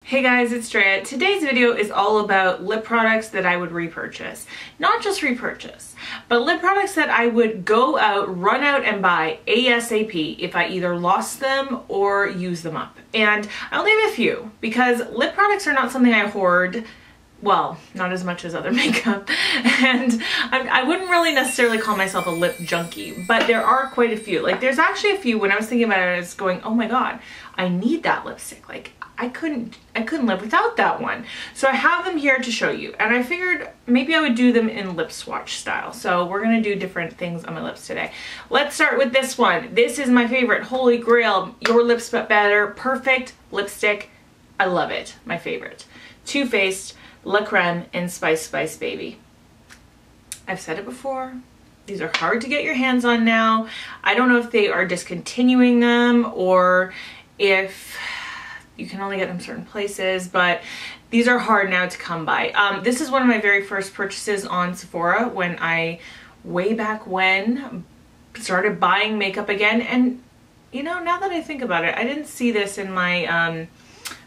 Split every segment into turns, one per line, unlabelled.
Hey guys, it's Drea. Today's video is all about lip products that I would repurchase. Not just repurchase, but lip products that I would go out, run out and buy ASAP if I either lost them or use them up. And I only have a few because lip products are not something I hoard. Well, not as much as other makeup, and I wouldn't really necessarily call myself a lip junkie, but there are quite a few. Like, there's actually a few. When I was thinking about it, I was going, oh my god, I need that lipstick. Like, I couldn't live without that one. So I have them here to show you, and I figured maybe I would do them in lip swatch style. So we're gonna do different things on my lips today. Let's start with this one. This is my favorite, Holy Grail, Your Lips But Better, perfect lipstick. I love it, my favorite. Too Faced La Creme in Spice Spice Baby. I've said it before, these are hard to get your hands on now. I don't know if they are discontinuing them or if you can only get them certain places, but these are hard now to come by. This is one of my very first purchases on Sephora when I, way back when, started buying makeup again. And you know, now that I think about it, I didn't see this in my,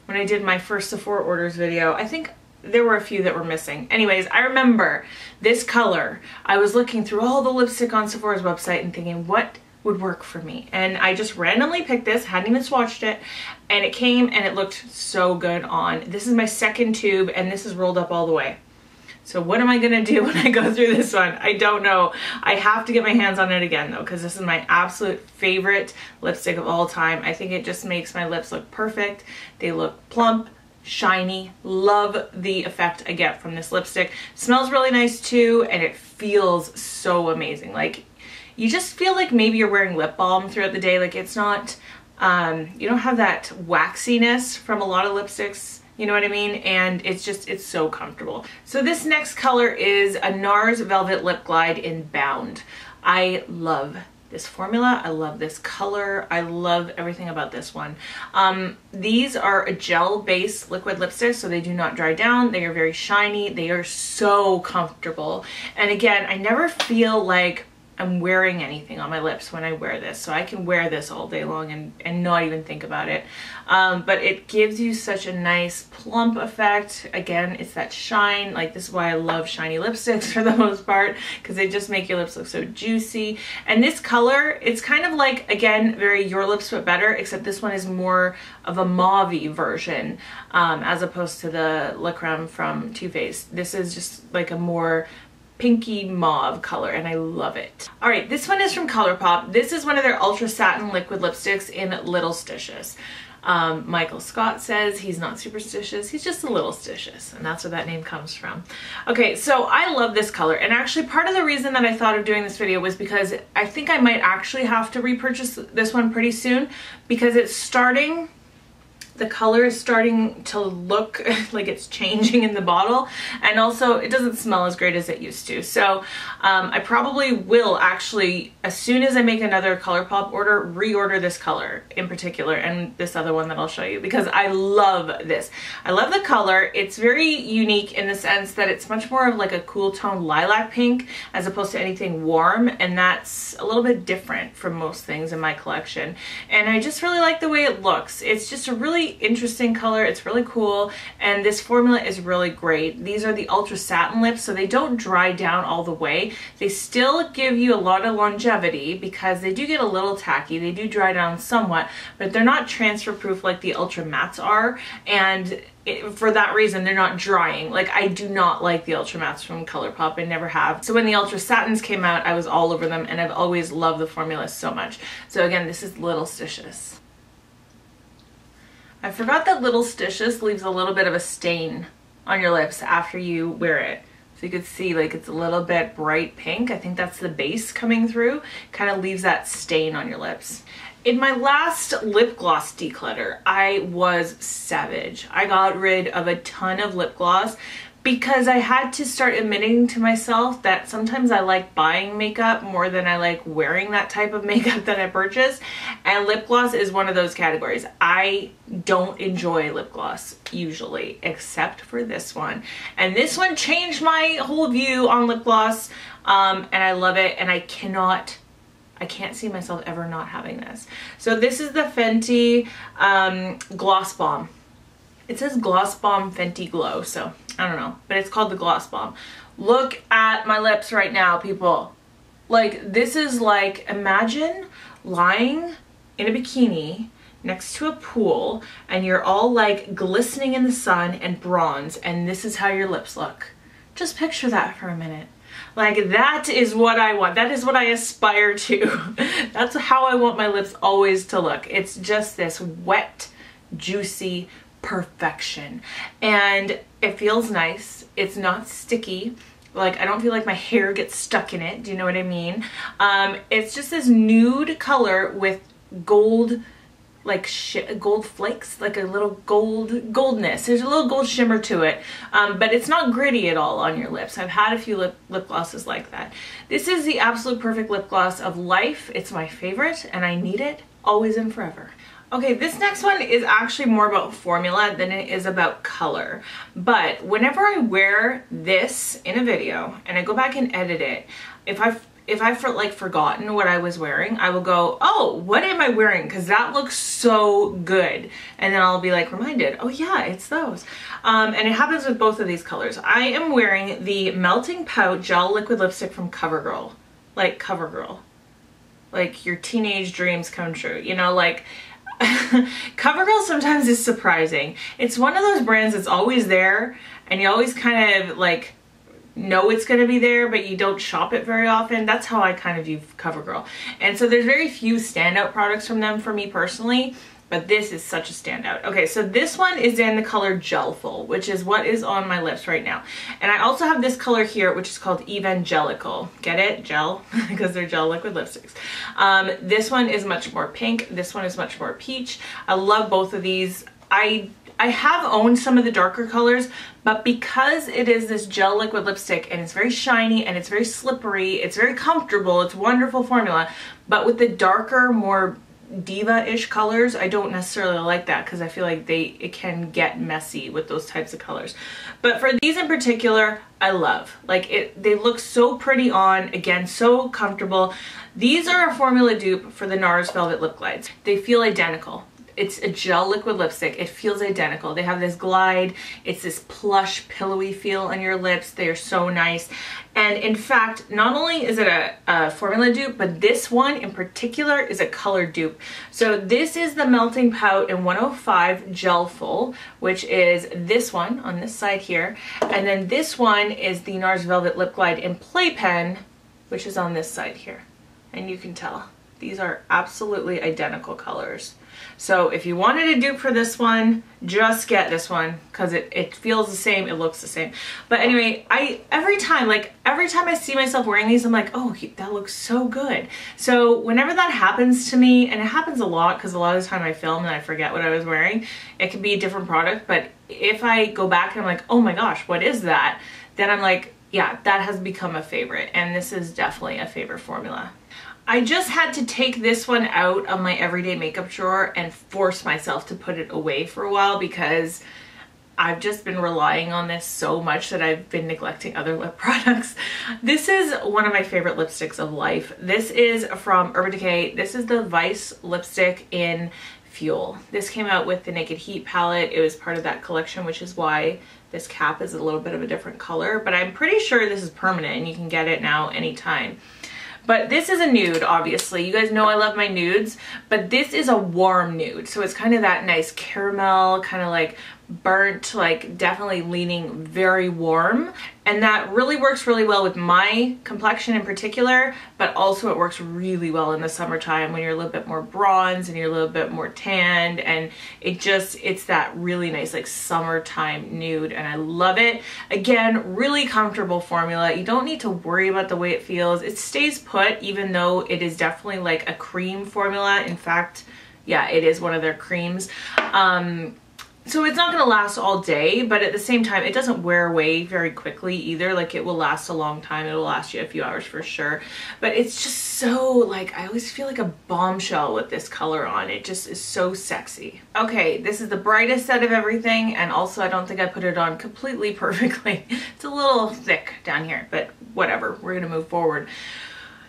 when I did my first Sephora orders video. I think there were a few that were missing. Anyways, I remember this color. I was looking through all the lipstick on Sephora's website and thinking, what would work for me? And I just randomly picked this, hadn't even swatched it, and it came and it looked so good on. This is my second tube and this is rolled up all the way. So what am I gonna do when I go through this one? I don't know. I have to get my hands on it again though, because this is my absolute favorite lipstick of all time. I think it just makes my lips look perfect. They look plump, shiny. Love the effect I get from this lipstick. Smells really nice too, and it feels so amazing. Like, you just feel like maybe you're wearing lip balm throughout the day. Like, it's not, you don't have that waxiness from a lot of lipsticks, you know what I mean? And it's just, it's so comfortable. So this next color is a Nars Velvet Lip Glide in Bound. I love this formula. I love this color. I love everything about this one. These are a gel-based liquid lipstick, so they do not dry down. They are very shiny. They are so comfortable. And again, I never feel like I'm wearing anything on my lips when I wear this, so I can wear this all day long and not even think about it. But it gives you such a nice plump effect. Again, it's that shine. Like, this is why I love shiny lipsticks for the most part, because they just make your lips look so juicy. And this color, it's kind of like, again, very Your Lips But Better, except this one is more of a mauve-y version, as opposed to the La Creme from Too Faced. This is just like a more pinky mauve color, and I love it. All right, this one is from Colourpop. This is one of their Ultra Satin liquid lipsticks in Littlestitious. Michael Scott says he's not superstitious, he's just a Littlestitious, and that's where that name comes from. Okay, so I love this color, and actually part of the reason that I thought of doing this video was because I think I might actually have to repurchase this one pretty soon, because it's starting, the color is starting to look like it's changing in the bottle, and also it doesn't smell as great as it used to. So I probably will actually, as soon as I make another Colourpop order, reorder this color in particular and this other one that I'll show you, because I love this. I love the color. It's very unique in the sense that it's much more of like a cool tone lilac pink as opposed to anything warm, and that's a little bit different from most things in my collection. And I just really like the way it looks. It's just a really interesting color. It's really cool, and this formula is really great. These are the Ultra Satin lips, so they don't dry down all the way. They still give you a lot of longevity because they do get a little tacky. They do dry down somewhat, but they're not transfer proof like the Ultra Mattes are, and for that reason they're not drying. Like, I do not like the Ultra Mattes from Colourpop. I never have. So when the Ultra Satins came out, I was all over them, and I've always loved the formula so much. So again, this is Littlestitious. I forgot that Littlestitious leaves a little bit of a stain on your lips after you wear it. So you could see, like, it's a little bit bright pink. I think that's the base coming through. Kind of leaves that stain on your lips. In my last lip gloss declutter, I was savage. I got rid of a ton of lip gloss because I had to start admitting to myself that sometimes I like buying makeup more than I like wearing that type of makeup that I purchase, and lip gloss is one of those categories. I don't enjoy lip gloss usually, except for this one, and this one changed my whole view on lip gloss, and I love it, and I can't see myself ever not having this. So this is the Fenty Gloss Bomb. It says Gloss Bomb Fenty Glow, so I don't know, but it's called the Gloss Bomb. Look at my lips right now, people. Like, this is like, imagine lying in a bikini next to a pool and you're all like glistening in the sun and bronze, and this is how your lips look. Just picture that for a minute. Like, that is what I want. That is what I aspire to. That's how I want my lips always to look. It's just this wet, juicy perfection. And it feels nice. It's not sticky. Like, I don't feel like my hair gets stuck in it. Do you know what I mean? It's just this nude color with gold, like gold flakes, like a little goldness. There's a little gold shimmer to it, but it's not gritty at all on your lips. I've had a few lip glosses like that. This is the absolute perfect lip gloss of life. It's my favorite and I need it always and forever. Okay, this next one is actually more about formula than it is about color. But whenever I wear this in a video and I go back and edit it, if I've like forgotten what I was wearing, I will go, oh, what am I wearing? Because that looks so good. And then I'll be like reminded, oh yeah, it's those. And it happens with both of these colors. I am wearing the Melting Pout Gel Liquid Lipstick from Covergirl. Like Covergirl. Like your teenage dreams come true. You know, like Covergirl sometimes is surprising. It's one of those brands that's always there and you always kind of like know it's going to be there, but you don't shop it very often. That's how I kind of view Covergirl. And so there's very few standout products from them for me personally, but this is such a standout. Okay, so this one is in the color Gelful, which is what is on my lips right now. And I also have this color here, which is called Evangelical. Get it? Gel, because they're gel liquid lipsticks. This one is much more pink. This one is much more peach. I love both of these. I have owned some of the darker colors, but because it is this gel liquid lipstick and it's very shiny and it's very slippery, it's very comfortable, it's wonderful formula, but with the darker, more diva-ish colors, I don't necessarily like that because I feel like it can get messy with those types of colors. But for these in particular, I love. Like, they look so pretty on, again, so comfortable. These are a formula dupe for the Nars Velvet Lip Glides. They feel identical. It's a gel liquid lipstick. It feels identical. They have this glide. It's this plush, pillowy feel on your lips. They are so nice. And in fact, not only is it a formula dupe, but this one in particular is a color dupe. So this is the Melting Pout in 105 Gelful, which is this one on this side here. And then this one is the Nars Velvet Lip Glide in Playpen, which is on this side here. And you can tell these are absolutely identical colors. So if you wanted a dupe for this one, just get this one because it feels the same, it looks the same. But anyway, every time I see myself wearing these, I'm like, oh, that looks so good. So whenever that happens to me, and it happens a lot because a lot of the time I film and I forget what I was wearing, it could be a different product, but if I go back and I'm like, oh my gosh, what is that? Then I'm like, yeah, that has become a favorite, and this is definitely a favorite formula. I just had to take this one out of my everyday makeup drawer and force myself to put it away for a while because I've just been relying on this so much that I've been neglecting other lip products. This is one of my favorite lipsticks of life. This is from Urban Decay. This is the Vice lipstick in Fuel. This came out with the Naked Heat palette. It was part of that collection, which is why this cap is a little bit of a different color, but I'm pretty sure this is permanent and you can get it now anytime. But this is a nude, obviously. You guys know I love my nudes, but this is a warm nude. So it's kind of that nice caramel, kind of like burnt, like definitely leaning very warm. And that really works really well with my complexion in particular, but also it works really well in the summertime when you're a little bit more bronze and you're a little bit more tanned, and it's that really nice like summertime nude, and I love it. Again, really comfortable formula. You don't need to worry about the way it feels. It stays put even though it is definitely like a cream formula. In fact, yeah, it is one of their creams. So it's not going to last all day, but at the same time, it doesn't wear away very quickly either. Like, it will last a long time. It will last you a few hours for sure. But it's just so, like, I always feel like a bombshell with this color on. It just is so sexy. Okay, this is the brightest set of everything, and also I don't think I put it on completely perfectly. It's a little thick down here, but whatever. We're going to move forward.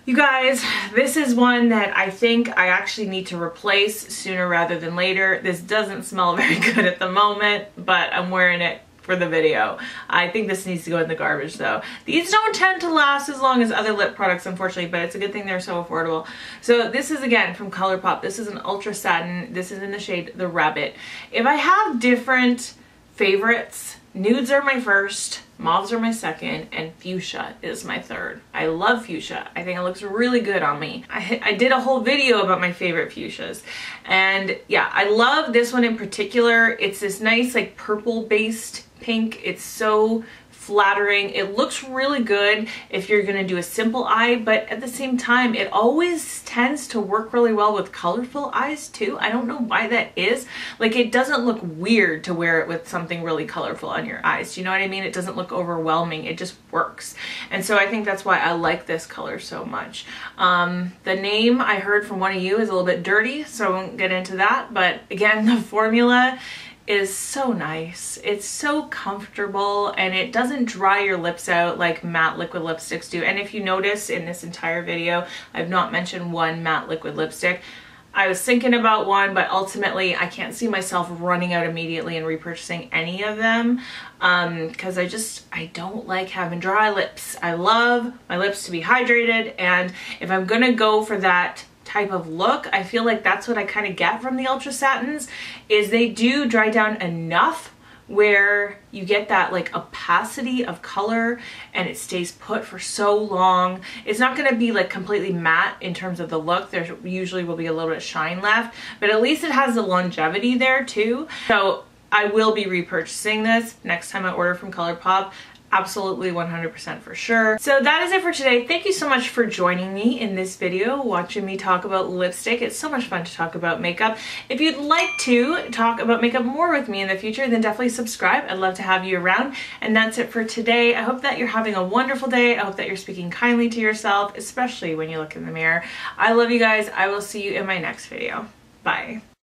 You guys, this is one that I think I actually need to replace sooner rather than later. This doesn't smell very good at the moment, but I'm wearing it for the video. I think this needs to go in the garbage though. These don't tend to last as long as other lip products, unfortunately, but it's a good thing they're so affordable. So this is again from Colourpop. This is an Ultra Satin. This is in the shade The Rabbit. If I have different favorites, nudes are my first, mauves are my second, and fuchsia is my third. I love fuchsia. I think it looks really good on me. I did a whole video about my favorite fuchsias. And yeah, I love this one in particular. It's this nice like purple based pink. It's so flattering. It looks really good if you're gonna do a simple eye, but at the same time, it always tends to work really well with colorful eyes too. I don't know why that is. Like, it doesn't look weird to wear it with something really colorful on your eyes. Do you know what I mean? It doesn't look overwhelming. It just works. And so I think that's why I like this color so much. The name I heard from one of you is a little bit dirty, so I won't get into that. But again, the formula is so nice. It's so comfortable and it doesn't dry your lips out like matte liquid lipsticks do. And if you notice in this entire video, I've not mentioned one matte liquid lipstick. I was thinking about one, but ultimately I can't see myself running out immediately and repurchasing any of them because I don't like having dry lips. I love my lips to be hydrated, and if I'm gonna go for that type of look, I feel like that's what I kind of get from the Ultra Satins, is they do dry down enough where you get that like opacity of color and it stays put for so long. It's not going to be like completely matte in terms of the look. There usually will be a little bit of shine left, but at least it has the longevity there too. So I will be repurchasing this next time I order from Colourpop. Absolutely 100% for sure. So that is it for today. Thank you so much for joining me in this video, watching me talk about lipstick. It's so much fun to talk about makeup. If you'd like to talk about makeup more with me in the future, then definitely subscribe. I'd love to have you around. And that's it for today. I hope that you're having a wonderful day. I hope that you're speaking kindly to yourself, especially when you look in the mirror. I love you guys. I will see you in my next video. Bye.